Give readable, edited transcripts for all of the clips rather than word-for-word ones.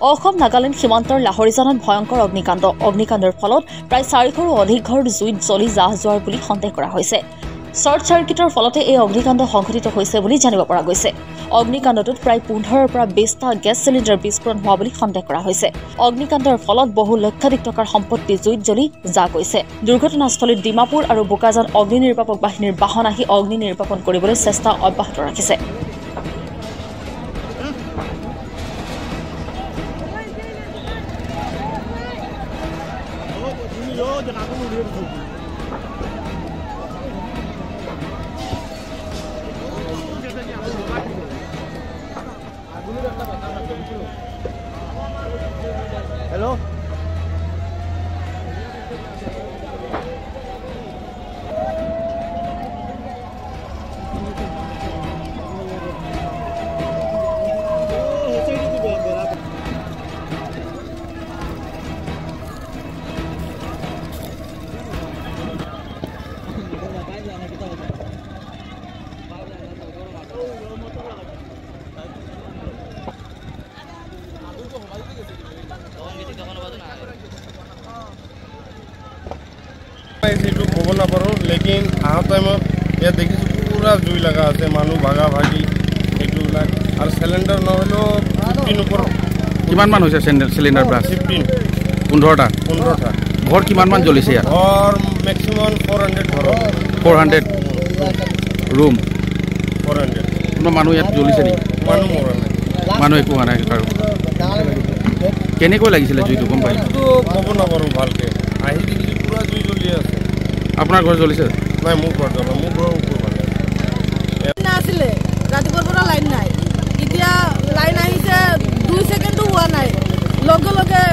অসম নাগালেণ্ড সীমান্তৰ লাহৰিজানত ভয়ংকৰ অগ্নিকাণ্ডৰ ফলত প্ৰায় 400ৰো অধিক ঘৰ জুইত জ্বলি জাহ যোৱাৰ বুলি সন্দেহ কৰা হৈছে। শ্বৰ্ট চাৰ্কিটৰ ফলতে এই অগ্নিকাণ্ড সংঘটিত হৈছে বুলি জানিব পৰা গৈছে। অগ্নিকাণ্ডটোত প্ৰায় 15ৰ পৰা 20টা গেছ চিলিণ্ডাৰ বিস্ফোৰণ হোৱা বুলি সন্দেহ কৰা হৈছে। অগ্নিকাণ্ডৰ ফলত বহু লক্ষাধিক টকাৰ সম্পত্তি জুইত জ্বলি জাহ গৈছে। দুৰ্ঘটনাস্থলীত ডিমাপুৰ আৰু বোকাজান অগ্নি নিৰ্বাপক বাহিনীৰ বাহন আহি অগ্নি নিৰ্বাপন কৰিবলৈ চেষ্টা অব্যাহত ৰাখিছে। Hello. ক'ব নাপাৰোঁ, লেকিন অহা টাইমত ইয়াত দেখিছোঁ পুৰা জুই লগা আছে, মানুহ ভাগা ভাগি সেইটোবিলাক আৰু চিলিণ্ডাৰ নহ'লেও 15 ওপৰত। কিমান মান হৈছে চিলিণ্ডাৰ ব্লাষ্ট? 15টা। ঘৰ কিমান মান জ্বলিছে ইয়াত? ঘৰ মেক্সিমাম 400 ঘৰ। 400 ৰুম। 400 কোনো মানুহ ইয়াত জ্বলিছে নেকি? মানুহ মৰা নাই, মানুহ একো হোৱা নাই। আৰু কেনেকৈ লাগিছিলে জুইটো গম পাই? ক'ব নাপাৰোঁ ভালকৈ। আহি দেখিছোঁ পুৰা জুই জ্বলি আছে। আপোনাৰ ঘৰ জ্বলিছে? নাই, মোৰ ঘৰ জ্বলা, মোৰ ঘৰৰ ওপৰ নাছিলে। ৰাতিপুৱাৰ পৰা লাইন নাই, এতিয়া লাইন আহিছে 2 ছেকেণ্ডো হোৱা নাই, লগে লগে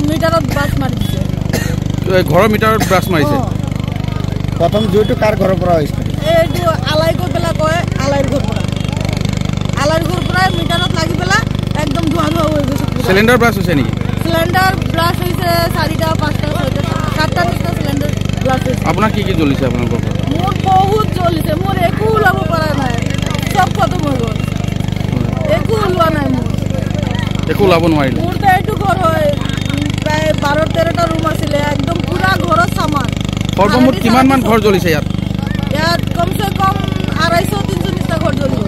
মিটাৰত ব্ৰাছ মাৰি দিছে। ঘৰৰ মিটাৰত ব্ৰাছ মাৰিছে? প্ৰথম জুইটো কাৰ ঘৰৰ পৰা হৈছে? এইটো আলাই গৈ পেলাই কয়, আলাইৰ ঘৰ পৰা মিটাৰত লাগি পেলাই একদম ধোঁৱা হৈ গৈছে। চিলিণ্ডাৰ ব্ৰাছ হৈছে নেকি? চিলিণ্ডাৰ ব্ৰাছ হৈছে 4টা 5টা 6টা 7টা চিলিণ্ডাৰ ব্ৰাছ হৈছে। আপোনাৰ কি জ্বলিছে আপোনালোকৰ ঘৰত? মোৰ বহুত জ্বলিছে, মোৰ একো ওলাব পৰা নাই, চব খতম হৈ গ'ল, একো ওলোৱা নাই মোৰ। একো ওলাব নোৱাৰিলে? মোৰতো এইটো ঘৰ হয়, প্ৰায় 12-13টা ৰুম আছিলে, একদম পুৰা ঘৰৰ সামান। সৰ্বমুঠ কিমান মান ঘৰ জ্বলিছে ইয়াত? ইয়াত কমচে কম 250-300 নিচিনা ঘৰ জ্বলি গ'ল।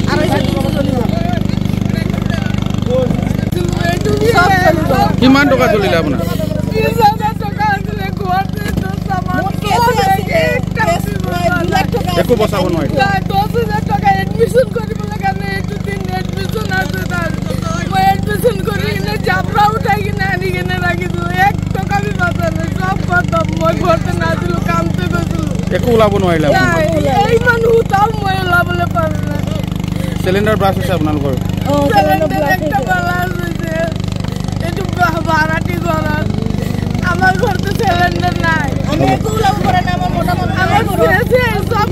250-300 জ্বলি গ'ল। কিমান টকা জ্বলিলে আপোনাৰ? 30,000 টকা আছিলে ঘৰতে, একো বচাব নোৱাৰিলে? 10,000 টকা এডমিশ্যন কৰিবলৈ কাৰণে, এইটো দিন এডমিশ্যন আছে তাৰ। মই এডমিশ্যন কৰি কিনে জাবৰা উঠাই কিনে আনি কিনে ৰাখিছোঁ, 1 টকা বি বাচা নাই, চব খতম। মই ঘৰতে নাছিলোঁ, কামতে গৈছিলোঁ, একো ওলাব নোৱাৰিলে? এই মানুহ তাও মই ওলাবলৈ পৰা নাই। চিলিণ্ডাৰ ব্ৰাছ হৈছে আপোনালোকৰ? চিলিণ্ডাৰ একটা ব্লাছ হৈছে, এইটো ভাড়াটি ঘৰত। আমার ঘরতে সিলিন্ডার নাই, আমি একো ওলাব পারে না, আমার মোটা মোটা আমার ঘরে সব।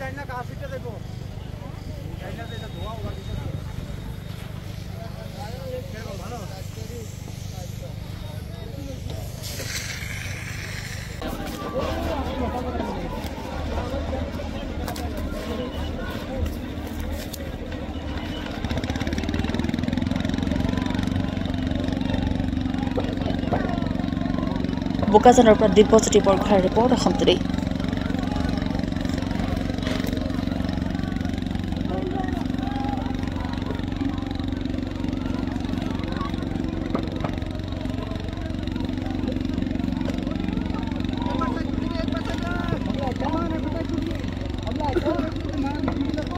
जाइना कहाँ सीटे देखो, जाइना देखो धुआं होगा। বোকাজানৰ পৰা দিব্যজ্যোতি বৰগোহাঁইৰ ৰিপৰ্ট অসম টুডে।